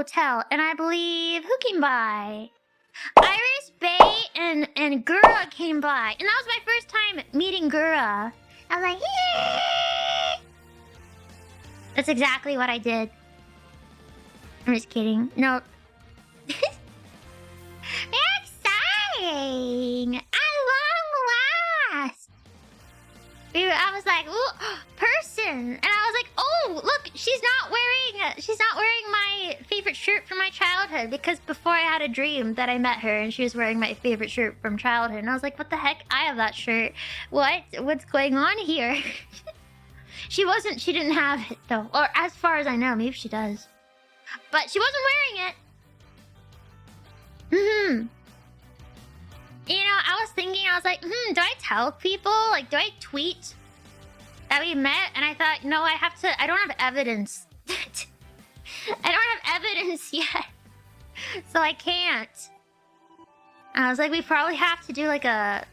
hotel, and I believe who came by? IRyS, Bae, and Gura came by, and that was my first time meeting Gura. I was like, yeah! That's exactly what I did. I'm just kidding. No. Exciting! At long last! I was like, ooh, person! And I was like, oh, look, she's not wearing my favorite shirt from my childhood, because before I had a dream that I met her and she was wearing my favorite shirt from childhood. And I was like, what the heck? I have that shirt. What's going on here? She didn't have it though. Or as far as I know, maybe she does. But she wasn't wearing it. You know, I was thinking, I was like, do I tell people? Like, do I tweet that we met? And I thought, no, I don't have evidence. I don't have evidence yet. So I can't. And I was like, we probably have to do like a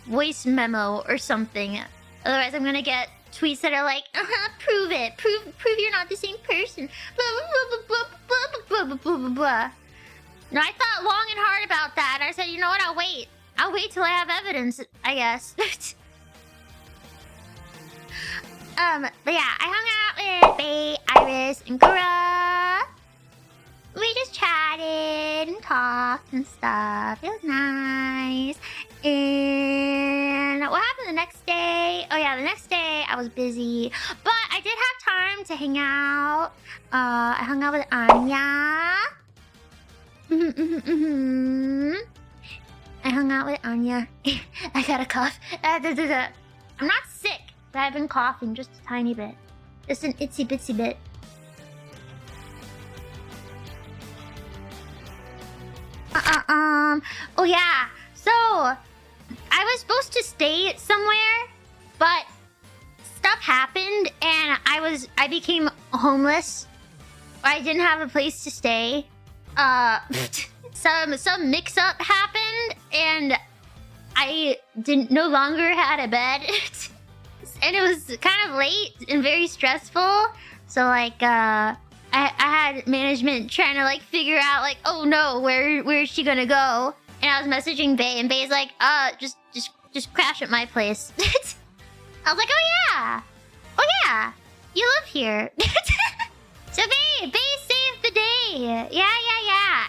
voice memo or something. Otherwise I'm gonna get tweets that are like, prove it. Prove you're not the same person. Blah, blah, blah, blah, blah, blah, blah, blah, blah. No, I thought long and hard about that. And I said, you know what? I'll wait. I'll wait till I have evidence, I guess. But yeah, I hung out with Bae, IRyS, and Gura. We just chatted and talked and stuff. It was nice. And what happened the next day? Oh yeah, the next day I was busy, but I did have time to hang out. I hung out with Anya. I hung out with Anya. I got a cough. I'm not sick, but I've been coughing just a tiny bit. Just an itsy bitsy bit. Oh yeah. So, I was supposed to stay somewhere, but stuff happened and I became homeless. I didn't have a place to stay. Some mix-up happened and I no longer had a bed. And it was kind of late and very stressful. So like I had management trying to like figure out like, oh no, where is she gonna go? And I was messaging Bae, and Bae's like, just crash at my place. I was like, oh yeah, you live here. So Bae saved the day. Yeah.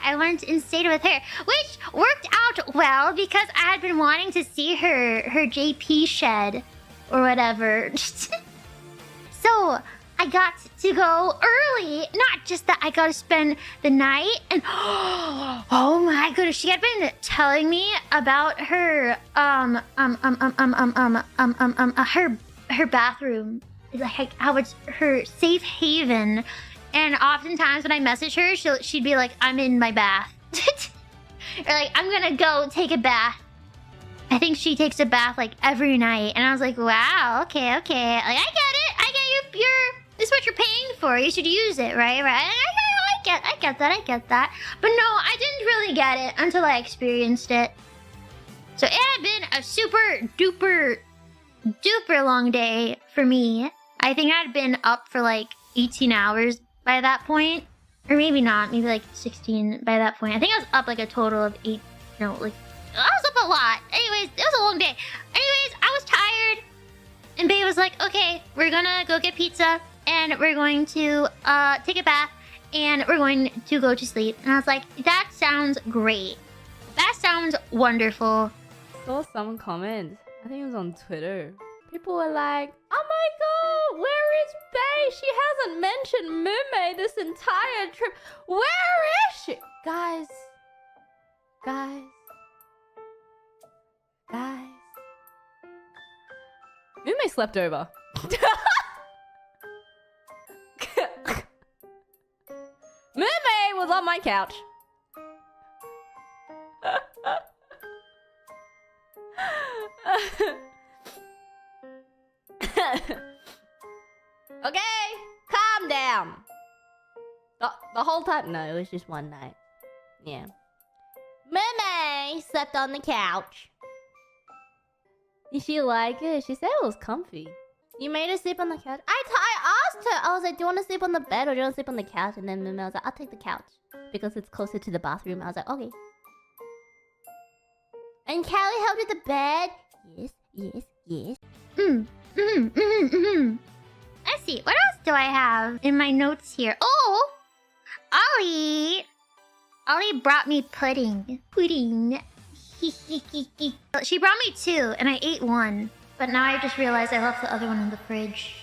I went and stayed with her, which worked out well because I had been wanting to see her JP shed or whatever. So I got to go early. Not just that I got to spend the night, and oh my goodness, she had been telling me about her her bathroom, like how it's her safe haven. And oftentimes when I message her, she'd be like, I'm in my bath. Or like, I'm gonna go take a bath. I think she takes a bath like every night. And I was like, wow, okay. Like, I get it. This is what you're paying for. You should use it, right? And I get that. But no, I didn't really get it until I experienced it. So it had been a super duper long day for me. I think I'd been up for like 18 hours by that point. Or maybe not, maybe like 16 by that point. I think I was up like a total of 8, no, like, I was up a lot. Anyways, it was a long day. Anyways, I was tired. And Bae was like, okay, we're gonna go get pizza. And we're going to take a bath. And we're going to go to sleep. And I was like, that sounds great. That sounds wonderful. I saw some comments. I think it was on Twitter. People were like, oh my god, where is Bae? She hasn't mentioned Mumei this entire trip. Where is she? Guys. Mumei slept over. Mumei was on my couch. Okay, calm down. The whole time? No, it was just one night. Yeah. Mumei slept on the couch. Did she like it? She said it was comfy. You made her sleep on the couch? I asked asked her, I was like, do you want to sleep on the bed or do you want to sleep on the couch? And then Mumei was like, I'll take the couch. Because it's closer to the bathroom. I was like, okay. And Callie helped with the bed. Yes, yes, yes. Let's see, what else do I have in my notes here? Oh! Ollie brought me pudding. Pudding. She brought me 2, and I ate 1. But now I just realized I left the other one in the fridge.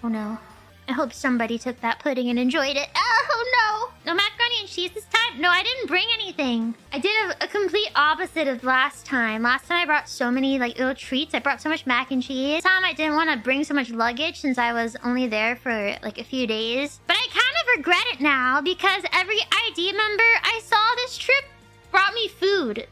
Oh no. I hope somebody took that pudding and enjoyed it. Oh no! No macaroni and cheese this time? No, I didn't bring anything. I did a complete opposite of last time. Last time I brought so many like little treats. I brought so much mac and cheese. This time I didn't want to bring so much luggage since I was only there for like a few days. But I kind of regret it now because every ID member I saw this trip brought me food.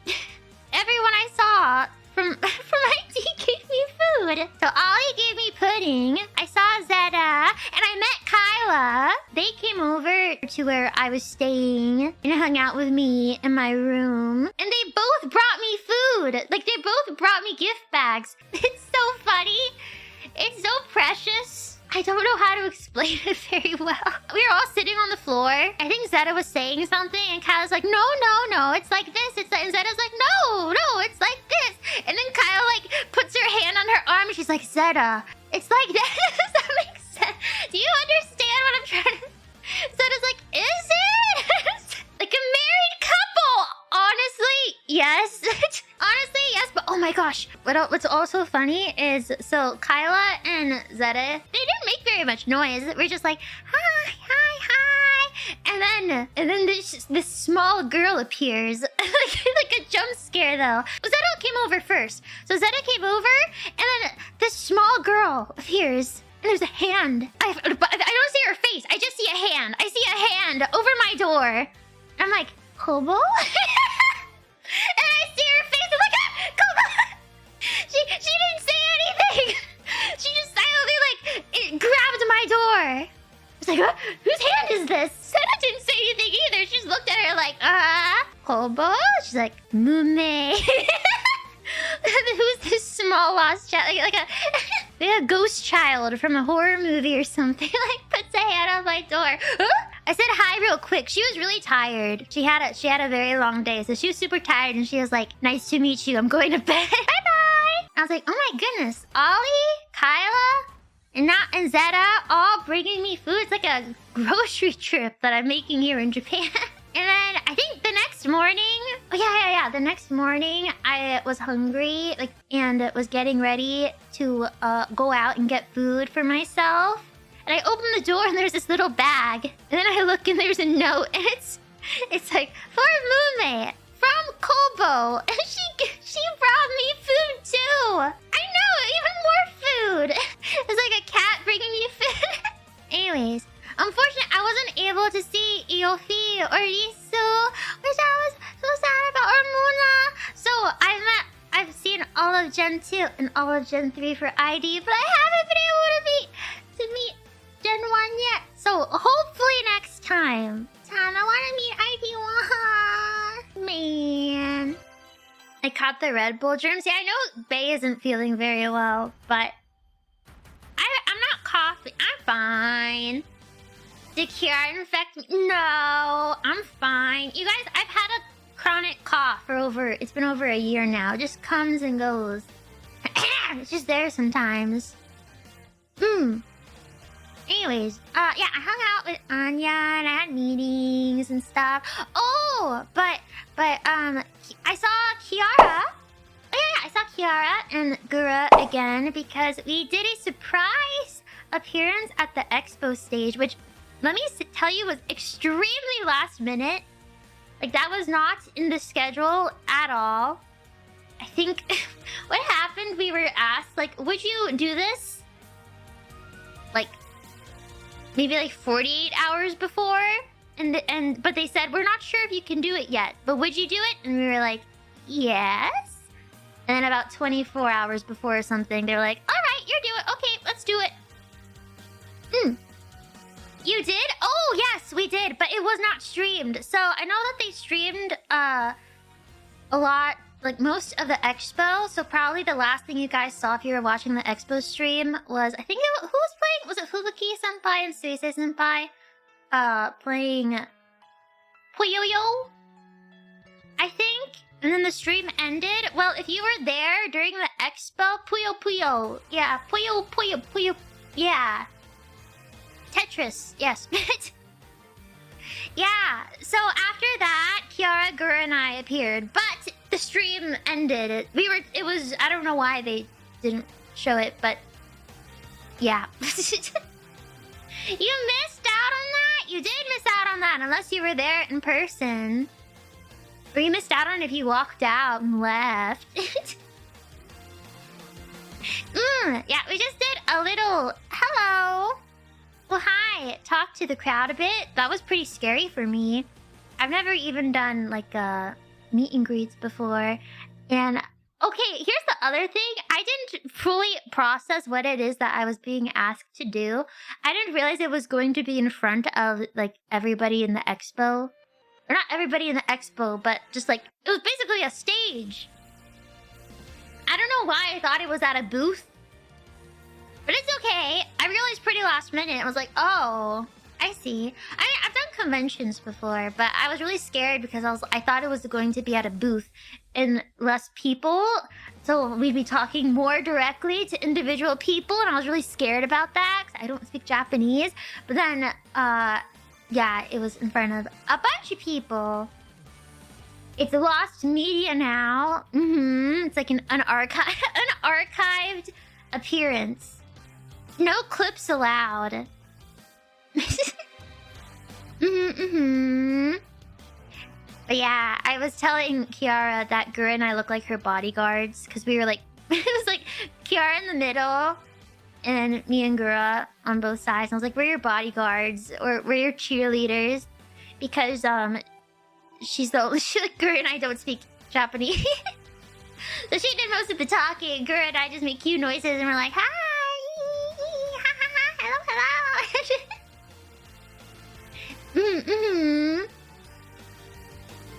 Everyone I saw from ID gave me food. So Ollie gave me pudding. I saw Zeta and I met Kyla. They came over to where I was staying and hung out with me in my room. And they both brought me food. Like they both brought me gift bags. It's so funny. It's so precious. I don't know how to explain it very well. We were all sitting on the floor. I think Zeta was saying something and Kyla's like, no, it's like this. It's like, and Zeta's like, no, it's like this. And then Kyla like puts her hand on her arm and she's like, Zeta, it's like this. Does that make sense? Do you understand what I'm trying to... Zeta's like, is it? Like a married couple. Honestly, yes. Honestly, yes, but oh my gosh. What's also funny is, so Kyla and Zeta, they didn't make very much noise. We're just like, hi. And then this small girl appears. like a jump scare though. Zeta came over first. So Zeta came over, and then this small girl appears. And there's a hand. I don't see her face. I just see a hand. I see a hand over my door. I'm like, Kobo? And I see her face. I'm like, ah, Kobo! She didn't say anything. She just silently like it grabbed my door. I was like, huh? Whose hand is this? Senna didn't say anything either. She just looked at her like, Kobo? She's like, Mumei. Who's this small lost child? Like a ghost child from a horror movie or something. Like puts a hand on my door. Huh? I said hi real quick. She was really tired. She had a very long day, so she was super tired, and she was like, "Nice to meet you. I'm going to bed. Bye bye." I was like, "Oh my goodness, Ollie, Kyla, and Zeta all bringing me food. It's like a grocery trip that I'm making here in Japan." And then I think the next morning, the next morning I was hungry, and was getting ready to go out and get food for myself. And I open the door and there's this little bag. And then I look and there's a note, and it's like, for Mumei from Kobo. And she brought me food too. I know, even more food. It's like a cat bringing me food. Anyways, unfortunately, I wasn't able to see Iofi or Risu, which I was so sad about, or Muna. So I've seen all of Gen 2 and all of Gen 3 for ID, but I haven't been able to meet Gen 1 yet. So hopefully next time. I want to meet ID 1. Man. I caught the Red Bull germs. Yeah, I know Bae isn't feeling very well, but I'm not coughing. I'm fine. Did Kiara infect me? No, I'm fine. You guys, I've had a chronic cough for it's been over a year now. It just comes and goes. It's just there sometimes. Anyways, I hung out with Anya and I had meetings and stuff. Oh, but I saw Kiara. Oh yeah, I saw Kiara and Gura again because we did a surprise appearance at the expo stage, which, let me tell you, was extremely last minute. Like, that was not in the schedule at all. I think what happened, we were asked, like, would you do this? Like, maybe like 48 hours before? But they said, we're not sure if you can do it yet, but would you do it? And we were like, yes. And then about 24 hours before or something, they were like, all right, you do it. Okay, let's do it. You did? Oh, yes, we did, but it was not streamed. So I know that they streamed a lot like most of the expo. So probably the last thing you guys saw if you were watching the expo stream was, I think who was playing? Was it Fubuki Senpai and Suisei Senpai? Playing Puyoyo, I think. And then the stream ended. Well, if you were there during the expo, Puyo. Yeah, Puyo. Yeah. Tetris, yes. Yeah, so after that, Kiara, Gura, and I appeared. But the stream ended. It was, I don't know why they didn't show it, but yeah. You missed out on that? You did miss out on that, unless you were there in person. Or you missed out on it if you walked out and left. Yeah, we just did a little hello. Well, hi. Talk to the crowd a bit. That was pretty scary for me. I've never even done like meet and greets before. And okay, here's the other thing. I didn't fully process what it is that I was being asked to do. I didn't realize it was going to be in front of like everybody in the expo. Or not everybody in the expo, but just like, it was basically a stage. I don't know why I thought it was at a booth. But it's okay. I realized pretty last minute. I was like, oh, I see. I mean, I've done conventions before, but I was really scared because I thought it was going to be at a booth and less people. So we'd be talking more directly to individual people, and I was really scared about that because I don't speak Japanese. But then, yeah, it was in front of a bunch of people. It's lost media now. It's like an archived appearance. No clips allowed. But yeah, I was telling Kiara that Gura and I look like her bodyguards because we were like, it was like Kiara in the middle and me and Gura on both sides. And I was like, we're your bodyguards or we're your cheerleaders because Gura and I don't speak Japanese. So she did most of the talking. Gura and I just make cute noises and we're like, hi, hello.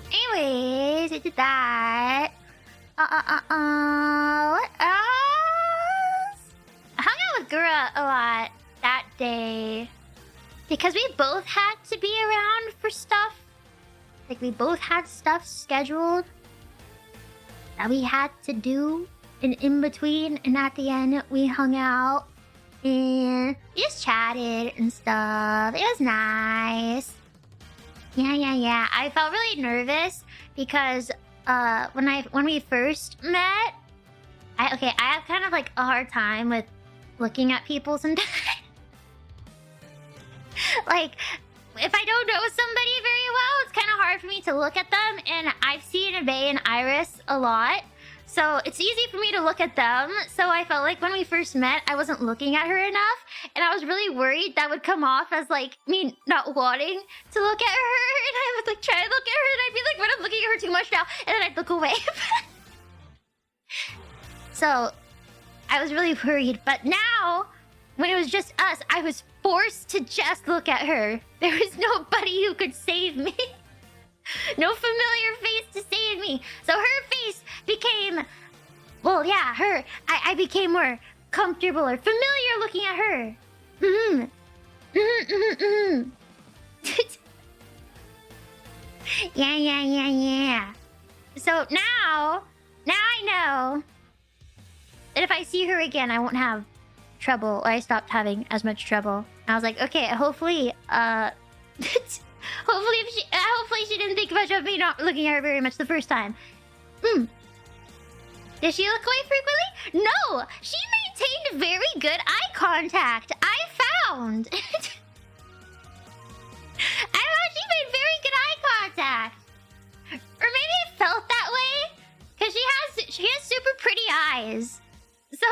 Anyways, I did that. What else? I hung out with Gura a lot that day because we both had to be around for stuff. Like we both had stuff scheduled that we had to do, and in between and at the end we hung out and we just chatted and stuff. It was nice. Yeah. I felt really nervous because when we first met, I have kind of like a hard time with looking at people sometimes. Like if I don't know somebody very well, it's kind of hard for me to look at them, and I've seen Abe and IRyS a lot. So it's easy for me to look at them. So I felt like when we first met, I wasn't looking at her enough. And I was really worried that would come off as like me not wanting to look at her. And I would like try to look at her and I'd be like, what, I'm looking at her too much now. And then I'd look away. So I was really worried. But now, when it was just us, I was forced to just look at her. There was nobody who could save me. No familiar face to save me. So her face became, well, yeah, her. I became more comfortable or familiar looking at her. Yeah. So now I know that if I see her again, I won't have trouble, or I stopped having as much trouble. I was like, okay, hopefully, hopefully she didn't think much of me not looking at her very much the first time. Did she look away frequently? No! She maintained very good eye contact, I found! I found she made very good eye contact! Or maybe it felt that way? Because she has super pretty eyes. So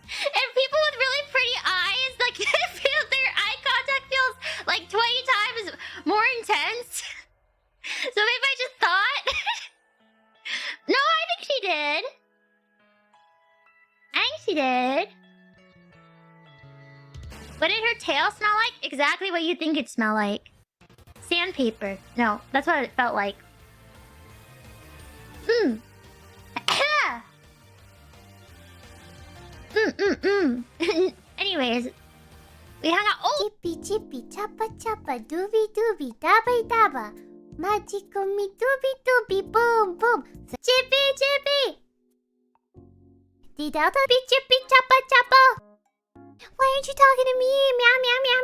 and people with really pretty eyes, like, feel their eye contact feels like 20 times more intense. So maybe I just thought. No, I think she did. What did her tail smell like? Exactly what you think it smelled like. Sandpaper. No, that's what it felt like. dabba dooby dooby dabba dabba. Magical me dooby dooby boom boom. Chippy chippy. Dee delta be chippy choppa choppa. Why aren't you talking to me? Meow meow meow